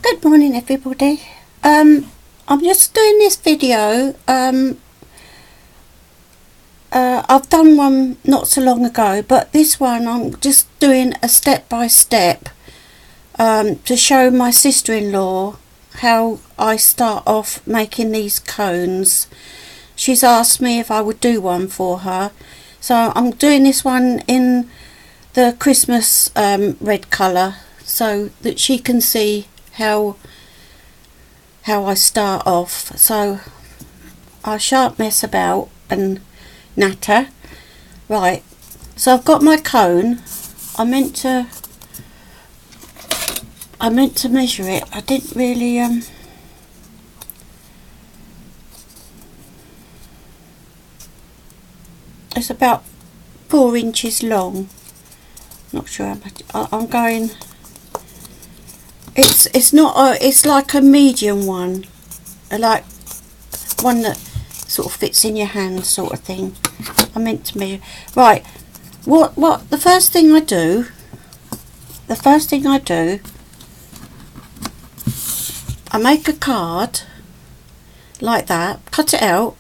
Good morning, everybody. I'm just doing this video. I've done one not so long ago, but this one I'm just doing a step by step to show my sister-in-law how I start off making these cones. She's asked me if I would do one for her, so I'm doing this one in the Christmas red colour so that she can see how I start off. So I shan't mess about and natter. Right, so I've got my cone. I meant to measure it. I didn't really it's about 4 inches long. Not sure how much. I'm going. It's not it's like a medium one, like one that sort of fits in your hand, sort of thing. I meant to measure. Right, what the first thing I do, I make a card like that, cut it out,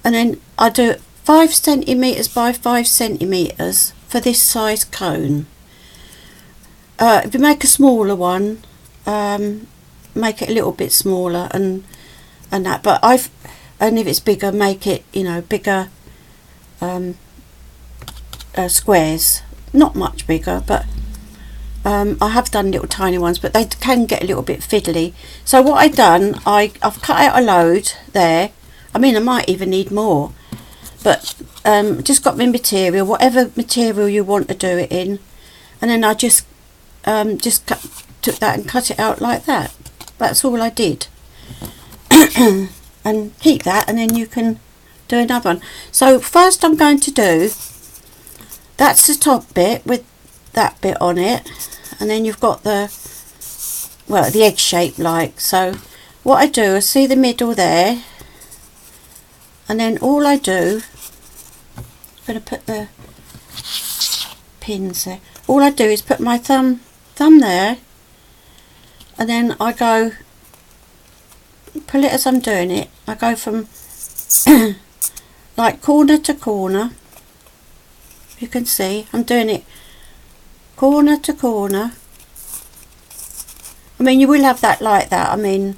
and then I do 5 centimeters by 5 centimeters for this size cone. If you make a smaller one, make it a little bit smaller and that, but and if it's bigger, make it, bigger squares, not much bigger, but I have done little tiny ones, but they can get a little bit fiddly. So what I've done, I've cut out a load there. I mean, I might even need more, but just got my material, whatever material you want to do it in, and then I just took that and cut it out like that. That's all I did. And keep that, and then you can do another one. So first I'm going to do, that's the top bit with that bit on it, and then you've got the egg shape like. So what I do is see the middle there, and then all I do, I'm going to put the pins there. All I do is put my thumb there, and then I go, pull it as I'm doing it, I go from like corner to corner. You can see I'm doing it corner to corner. I mean, you will have that like that, I mean,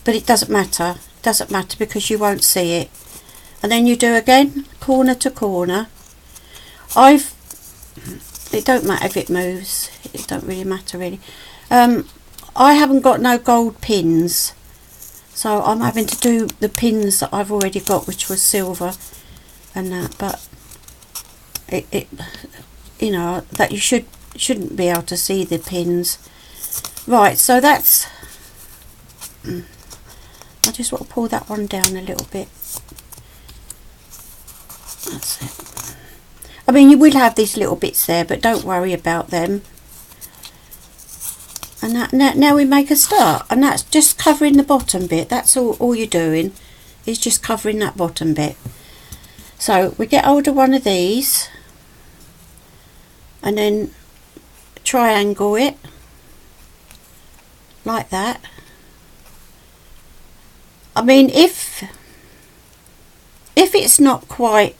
but it doesn't matter. It doesn't matter because you won't see it. And then you do again corner to corner. It don't matter if it moves, it don't really matter really. I haven't got no gold pins, so I'm having to do the pins that I've already got, which was silver and that, but it that you shouldn't be able to see the pins. Right, so that's, I just want to pull that one down a little bit. That's it. I mean, you will have these little bits there, but don't worry about them. And that, now we make a start, and that's just covering the bottom bit. That's all you're doing is just covering that bottom bit. So we get hold of one of these and then triangle it like that. I mean, if it's not quite,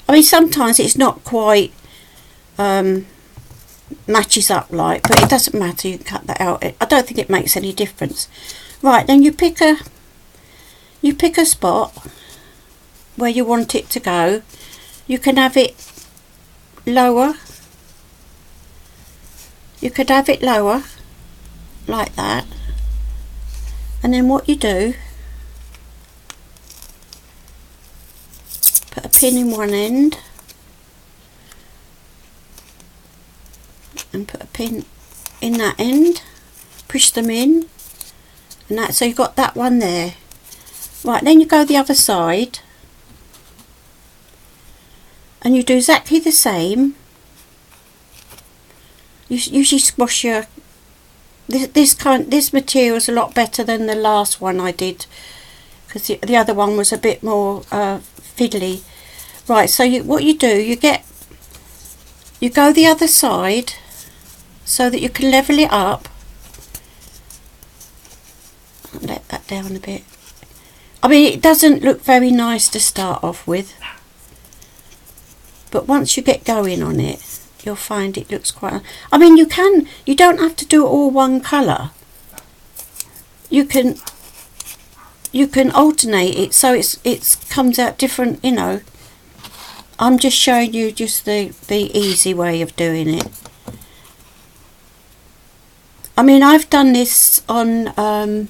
I mean, sometimes it's not quite matches up like, but it doesn't matter, you can cut that out. I don't think it makes any difference. Right, then you pick a spot where you want it to go. You can have it lower, you could have it lower like that, and then what you do, put a pin in one end and put a pin in that end, push them in, and that, so you've got that one there. Right, then you go the other side and you do exactly the same. You usually squash your this material is a lot better than the last one I did, because the other one was a bit more fiddly. Right, so what you do, you go the other side so that you can level it up. Let that down a bit. I mean, it doesn't look very nice to start off with, but once you get going on it, you'll find it looks quite... I mean, you don't have to do it all one colour. You can alternate it so it comes out different, you know. I'm just showing you just the easy way of doing it. I mean, I've done this on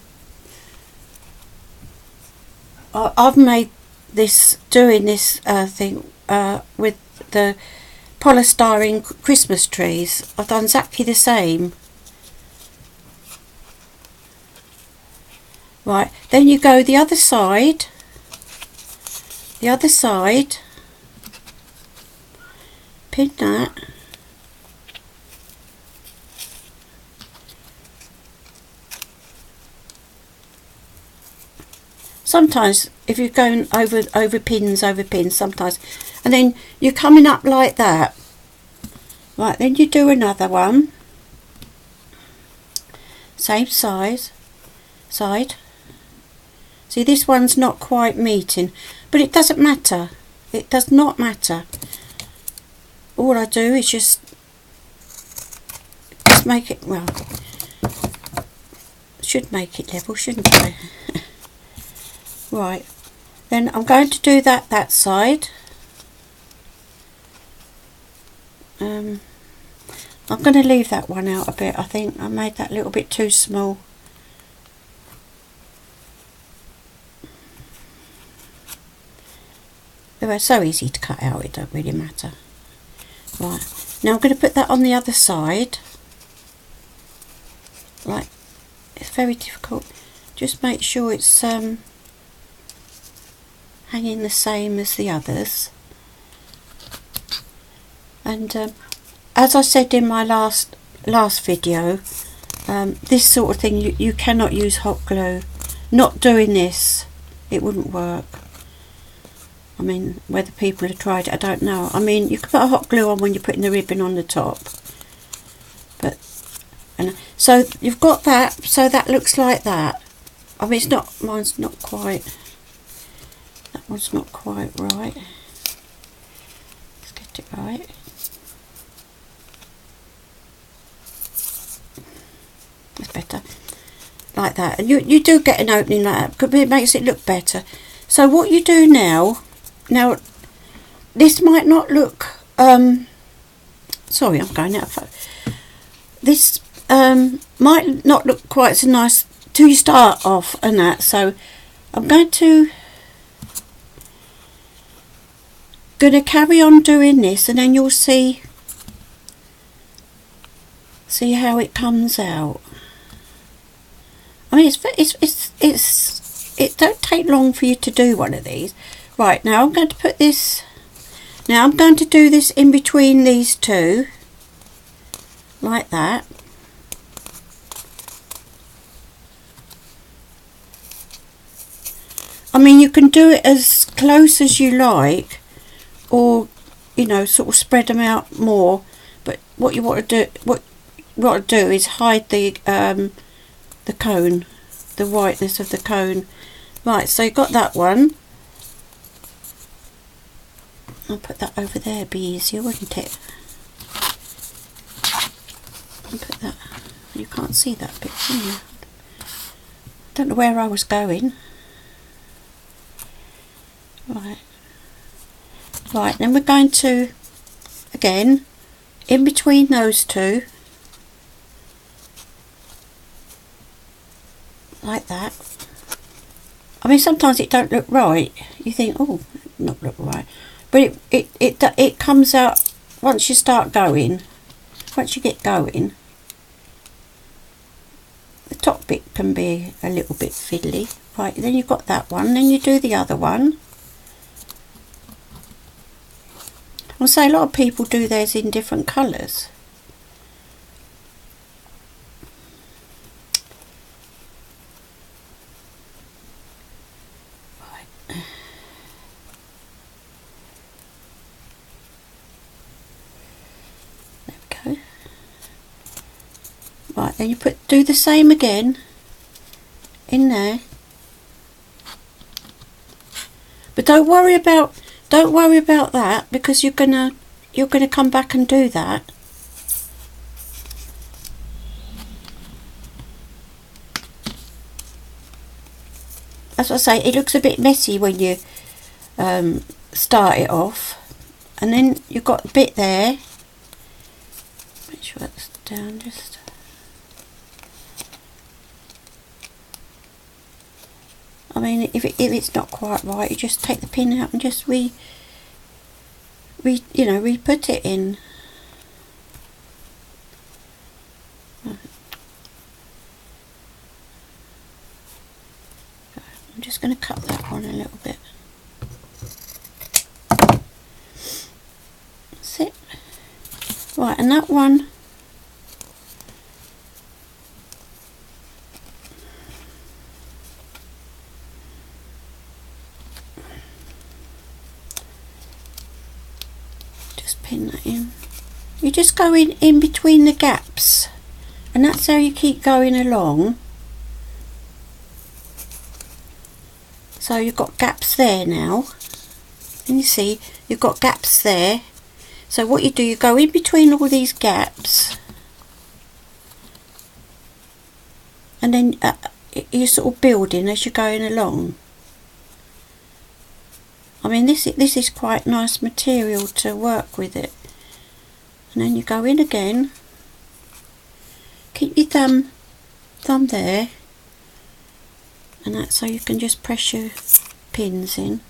I've made this, doing this thing with the polystyrene Christmas trees. I've done exactly the same. Right, then you go the other side, pin that, sometimes if you're going over pins sometimes, and then you're coming up like that. Right, then you do another one, same side. See, this one's not quite meeting, but it doesn't matter. It does not matter. All I do is just make it, well, should make it level, shouldn't I? Right, then I'm going to do that side. I'm going to leave that one out a bit. I think I made that a little bit too small. They were so easy to cut out, it don't really matter. Right, now I'm going to put that on the other side. Like, it's very difficult. Just make sure it's hanging the same as the others. And as I said in my last video, this sort of thing you cannot use hot glue. Not doing this, it wouldn't work. I mean, whether people have tried it, I don't know. I mean, you can put a hot glue on when you're putting the ribbon on the top. But, and so you've got that, so that looks like that. I mean, it's not, mine's not quite, that one's not quite right. Let's get it right. That's better. Like that. And you do get an opening like that, because it makes it look better. So what you do now, this might not look, sorry, I'm going out of focus. This might not look quite so nice till you start off and that, so I'm going to carry on doing this, and then you'll see how it comes out. I mean, it don't take long for you to do one of these. Right, now I'm going to put this, now I'm going to do this in between these two, like that. I mean, you can do it as close as you like, or, you know, sort of spread them out more, but what you want to do, what you want to do is hide the cone, the whiteness of the cone. Right, so you got that one. I'll put that over there, it'd be easier, wouldn't it? I'll put that, you can't see that bit, can you? Don't know where I was going. Right. Right, then we're going to, again, in between those two, like that. I mean, sometimes it don't look right. You think, oh, not look right. But it comes out once you start going. Once you get going, the top bit can be a little bit fiddly. Right, then you've got that one. Then you do the other one. I'll say a lot of people do theirs in different colours. Right, then you do the same again in there. But don't worry about that, because you're gonna come back and do that. As I say, it looks a bit messy when you start it off, and then you've got a bit there. Make sure that's down just. I mean, if it's not quite right, you just take the pin out and just re-put it in. I'm just going to cut that one a little bit. That's it. Right, and that one. Pin that in. You just go in between the gaps, and that's how you keep going along. So you've got gaps there now, and you see you've got gaps there. So what you do, you go in between all these gaps, and then you're sort of building as you're going along. I mean, this is quite nice material to work with it. And then you go in again. Keep your thumb there, and that's so you can just press your pins in.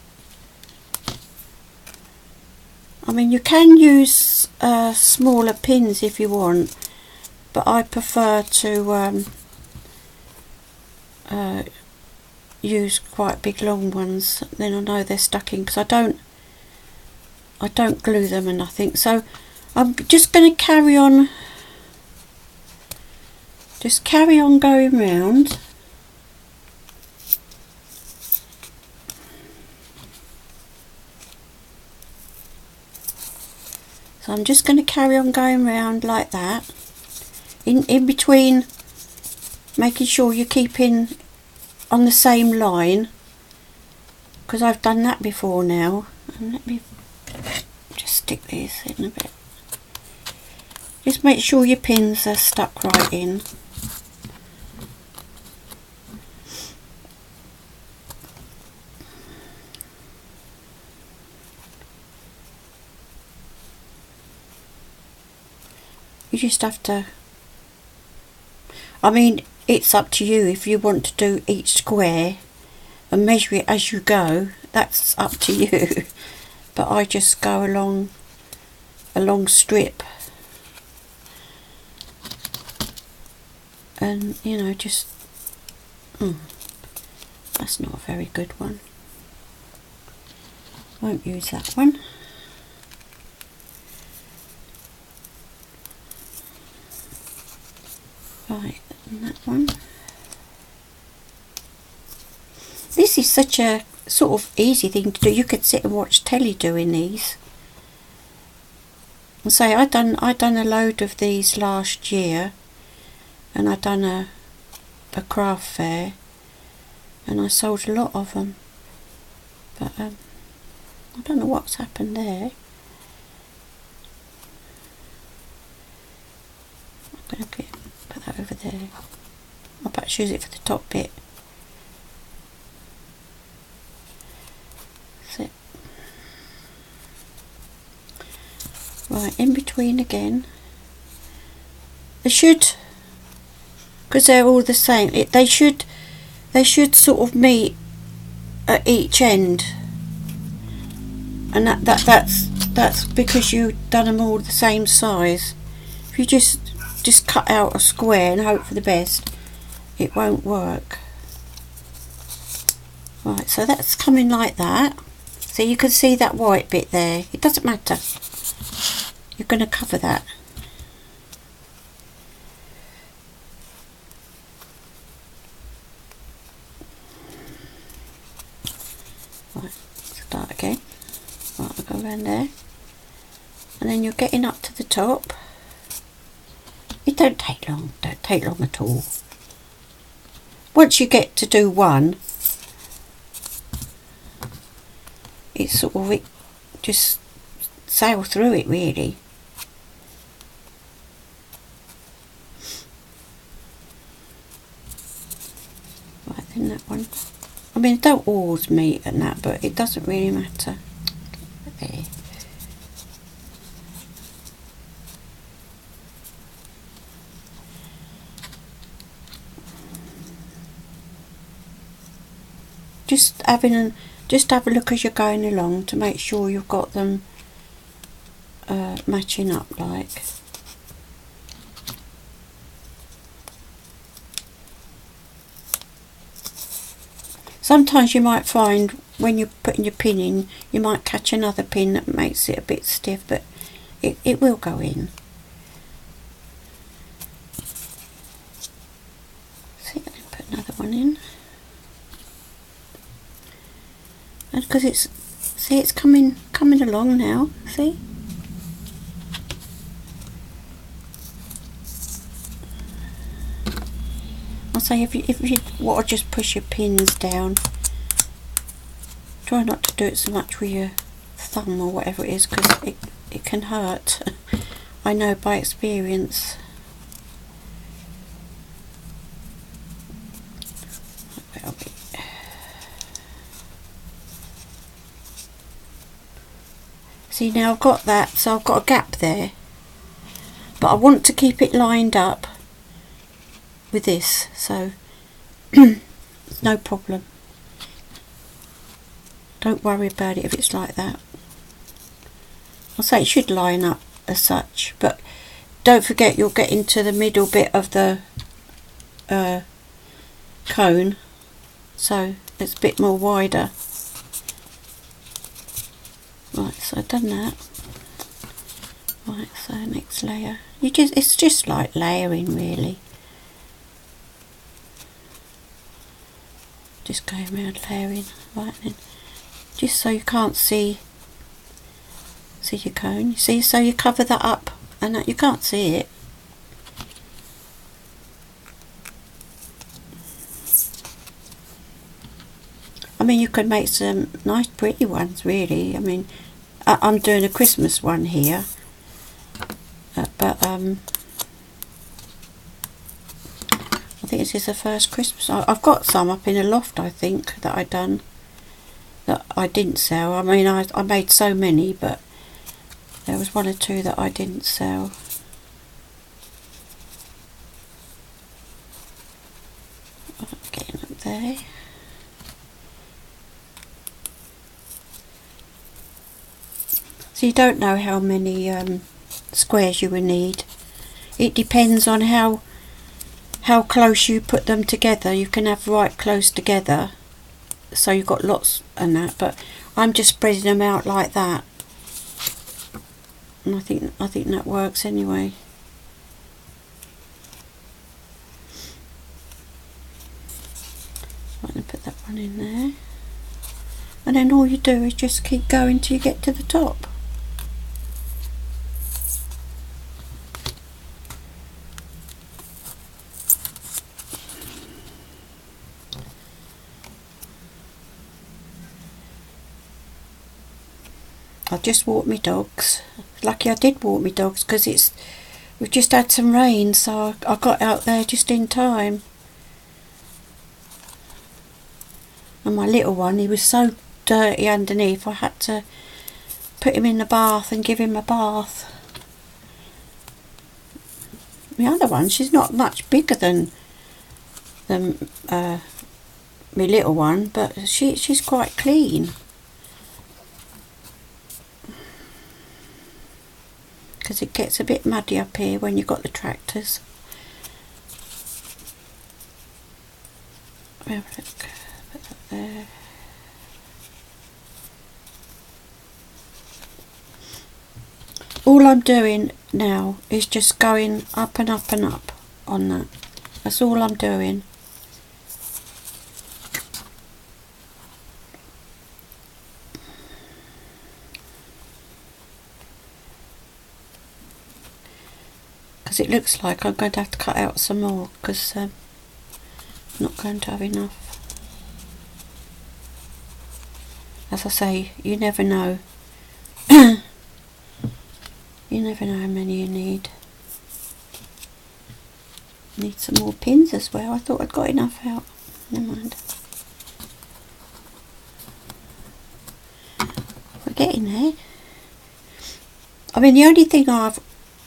I mean, you can use smaller pins if you want, but I prefer to use quite big long ones. Then I know they're stuck in, because I don't glue them or nothing. So I'm just going to carry on going round. So I'm just going to carry on going round like that, in between, making sure you're keeping on the same line, because I've done that before now. And let me just stick these in a bit. Just make sure your pins are stuck right in. You just have to, I mean, it's up to you if you want to do each square and measure it as you go. That's up to you. But I just go along a long strip, and just that's not a very good one. Won't use that one. Right, and that one. This is such a sort of easy thing to do. You could sit and watch telly doing these. And say, I done a load of these last year, and I done a craft fair, and I sold a lot of them. But I don't know what's happened there. I'm going to put that over there. I'll perhaps use it for the top bit. That's it. Right, in between again. They should, because they're all the same, they should sort of meet at each end, and that's because you've done them all the same size. If you just cut out a square and hope for the best, it won't work. Right, so that's coming like that. So you can see that white bit there. It doesn't matter. You're going to cover that. Right, start again. Right, I'll go around there, and then you're getting up to the top. It don't take long. Don't take long at all. Once you get to do one, it's sort of, it just sail through it really. Right, then that one. I mean, don't always meet and that, but it doesn't really matter. There. Just have a look as you're going along to make sure you've got them matching up like. Sometimes you might find when you're putting your pin in, you might catch another pin that makes it a bit stiff, but it will go in. See, let me put another one in. And because it's coming along now, see? I'll say if you want to just push your pins down, try not to do it so much with your thumb or whatever it is, because it can hurt. I know by experience. See, now I've got that, so I've got a gap there, but I want to keep it lined up with this, so no problem. Don't worry about it if it's like that. I'll say it should line up as such, but don't forget you'll get into the middle bit of the cone, so it's a bit more wider. Right, so I've done that. Right, so next layer. It's just like layering really. Just going around layering, right then. Just so you can't see your cone. You see, so you cover that up and that you can't see it. I mean, you could make some nice pretty ones really. I mean, I'm doing a Christmas one here, but I think this is the first Christmas. I've got some up in a loft, I think, that I done that I didn't sell. I mean, I made so many, but there was one or two that I didn't sell. Getting up there. So you don't know how many squares you will need. It depends on how close you put them together. You can have right close together, so you've got lots and that, but I'm just spreading them out like that, and I think that works anyway. I'm going to put that one in there, and then all you do is just keep going till you get to the top. I just walked my dogs. Lucky I did walk my dogs, because we've just had some rain, so I got out there just in time. And my little one, he was so dirty underneath, I had to put him in the bath and give him a bath. My other one, she's not much bigger than my little one, but she's quite clean. Because it gets a bit muddy up here when you've got the tractors. Have a look. Put that there. All I'm doing now is just going up and up and up on that. That's all I'm doing. because it looks like I'm going to have to cut out some more, because I'm not going to have enough. As I say, you never know. You never know how many you need. Need some more pins as well. I thought I'd got enough out. Never mind. We're getting there. I mean, the only thing I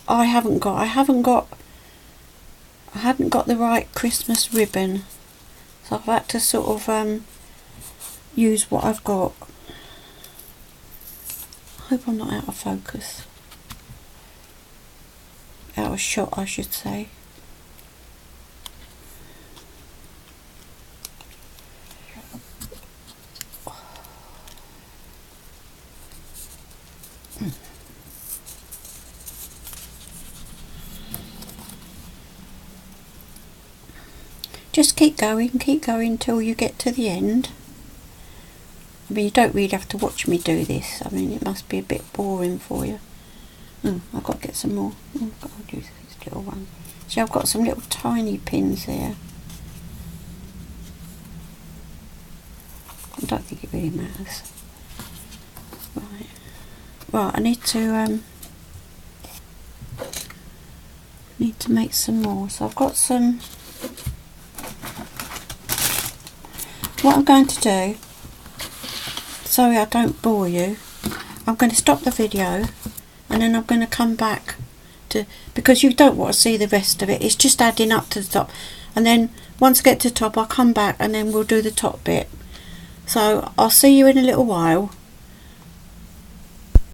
hadn't got the right Christmas ribbon, so I've had to sort of use what I've got. I hope I'm not out of focus. Out of shot, I should say. Just keep going till you get to the end. I mean, you don't really have to watch me do this. I mean, it must be a bit boring for you. I've got to get some more. I've got to use this little one. See, I've got some little tiny pins there. I don't think it really matters. Right, I need to make some more. So I've got some. What I'm going to do, sorry I don't bore you, I'm going to stop the video and then I'm going to come back to, because you don't want to see the rest of it, it's just adding up to the top, and then once I get to the top I'll come back and then we'll do the top bit. So I'll see you in a little while.